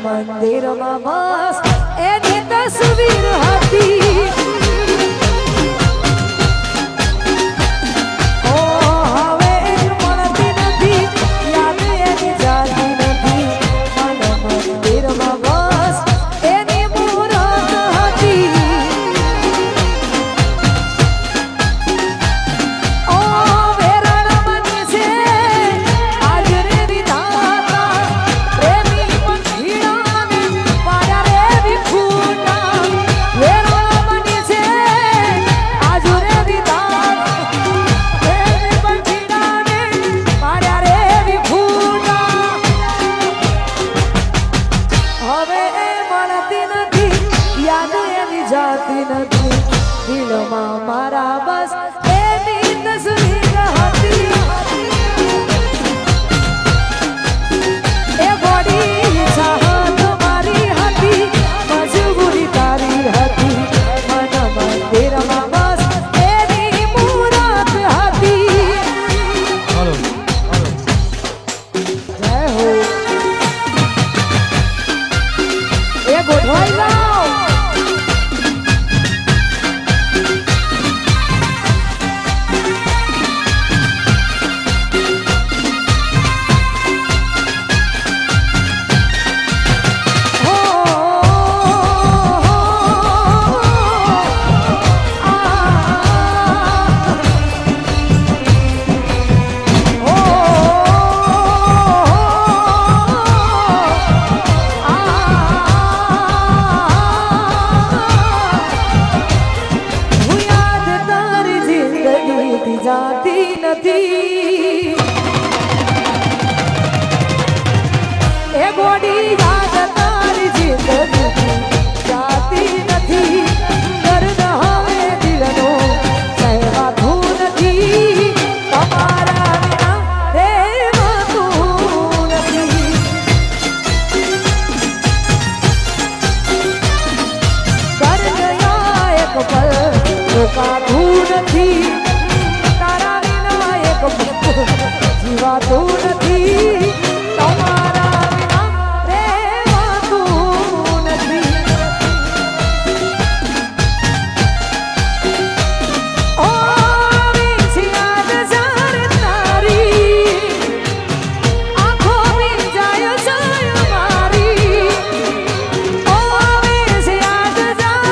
મંદિરમાં બસ એની તસવીર હતી. ઓ હવે મળતી નથી, યાદ એની જાતી નથી. મંદિરમાં બસ એની મૂરત હતી. ઓ વેરણ બને છે આજ રે વિધાતા, પ્રેમી પંખીડાને પાડ્યા રે વિખૂટા. વેરણ બને છે આજ રે વિધાતા, પ્રેમી પંખીડાને પાડ્યા રે વિખૂટા. હવે એ મળતી નથી, યાદ એની જાતી નથી. દિલમાં મારા બસ એની તસવીર હતી. એ બોડી ચાહત મારી હતી, મજબૂરી તારી હતી. મન મંદિરમાં બસ એની મૂરત હતી. જય હો. એ ગોઠવાઈ જાઓ. જાતી નથી એ ગોડી, યાદ તારી જિંદગી જાતી નથી. દર્દ હવે દિલનો સહેવાતું નથી. તમારા વિના રહેવાતું નથી. કર ગયા એક પલ રોકાતું નથી. જીવાતું નથી. તમારા વિના રહેવાતું નથી. ઓ વિછિયાદ જાર તારી, આંખો ભીંજાય જાય મારી. ઓ વિછિયાદ જાર,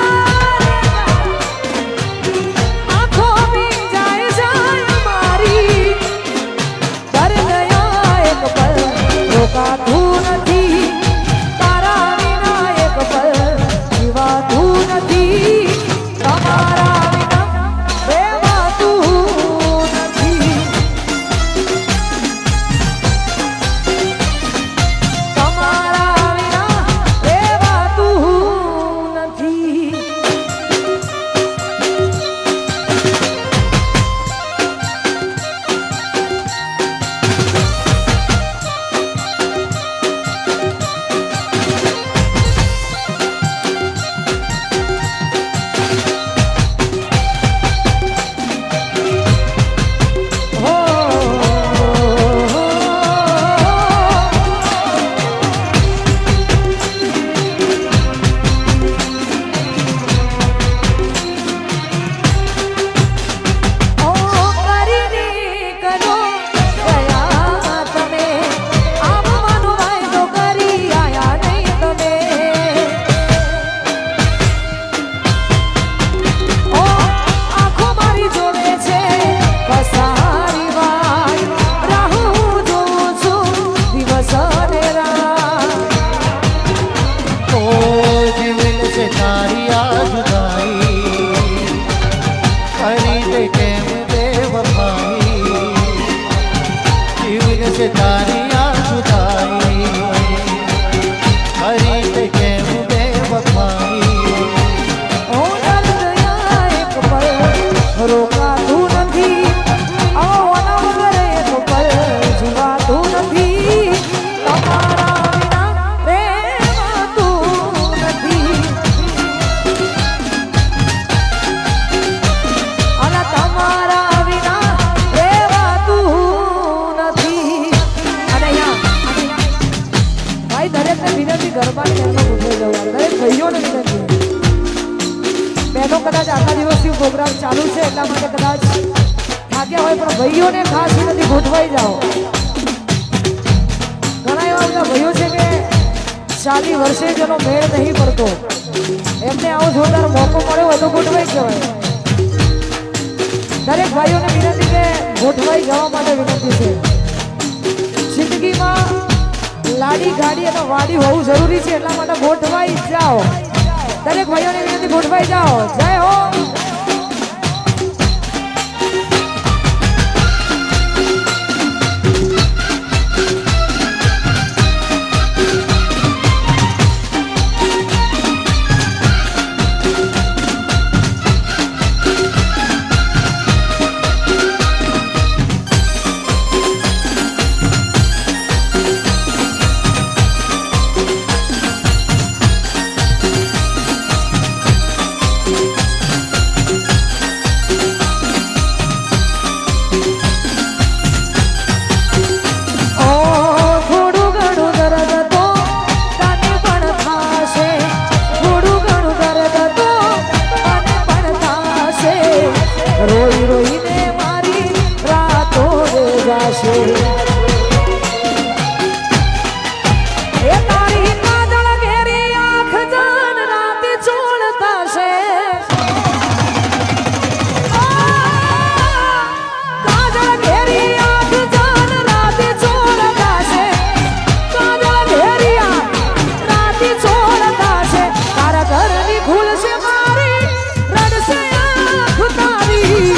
આંખો ભીંજાય જાય મારી. રોકાતું નથી. તારા વિના એક પલ જીવાતું નથી. તમારા વિના રહેવાતું નથી. તમારા વિના રહેવાતું નથી. કદાચ આટલા દિવસથી પ્રોગ્રામ ચાલુ છે એટલા માટે કદાચ થાક્યા હોય પણ ભાઈઓને ખાસ વિનંતી ગોઠવાઈ જાઓ. ઘણા એવા બધા ભાઈઓ છે કે 40 વર્ષે જેનો મેળ નહીં પડતો એમને આવો જોરદાર મોકો મળ્યો હોય તો ગોઠવાઈ કહેવાય. દરેક ભાઈઓને વિનંતી કે ગોઠવાઈ જવા માટે વિનંતી છે. જિંદગીમાં લાડી ગાડી અને વાડી હોવું જરૂરી છે એટલા માટે ગોઠવાઈ જાઓ. દરેક ભાઈઓને વિનંતી ગોઠવાઈ જાઓ. જય હો. રોઈ રોઈને મારી રાતો જાશે. એ તારી કાજળ ઘેરી આંખ જાન રાતે ચોળતા છે. કાજળ ઘેરી આંખ જાન રાતે ચોળતા છે. કાજળ ઘેરી આંખ રાતે ચોળતા છે. તારા ઘરની ખુલશે મારી રડશે આંખ તારી.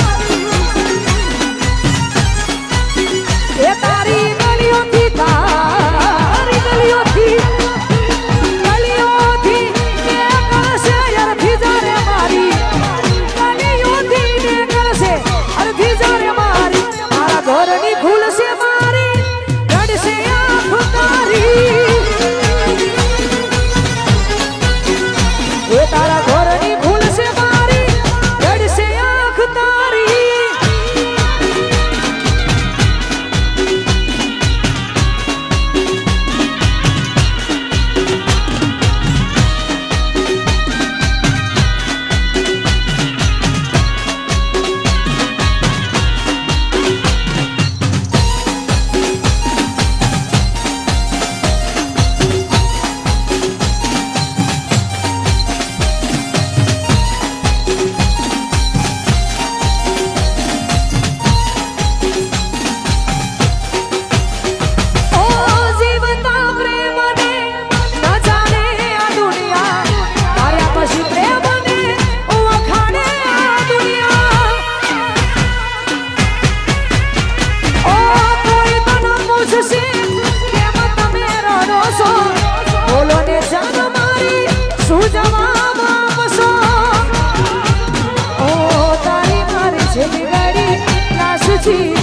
એ તારી ગલીઓથી નીકળશે અરથી જારે મારી. ગલીઓથી નીકળશે અરથી જારે મારી. મારા ઘરની ખુલશે મારી રડશે આંખ તારી. એ તારા ઘરની ખુલશે મારી રડશે આંખ તારી. બોલો ને જાન મારી શું જવાબ આપશો. ઓ તારી મારી છેલ્લી ઘડી લાશ જી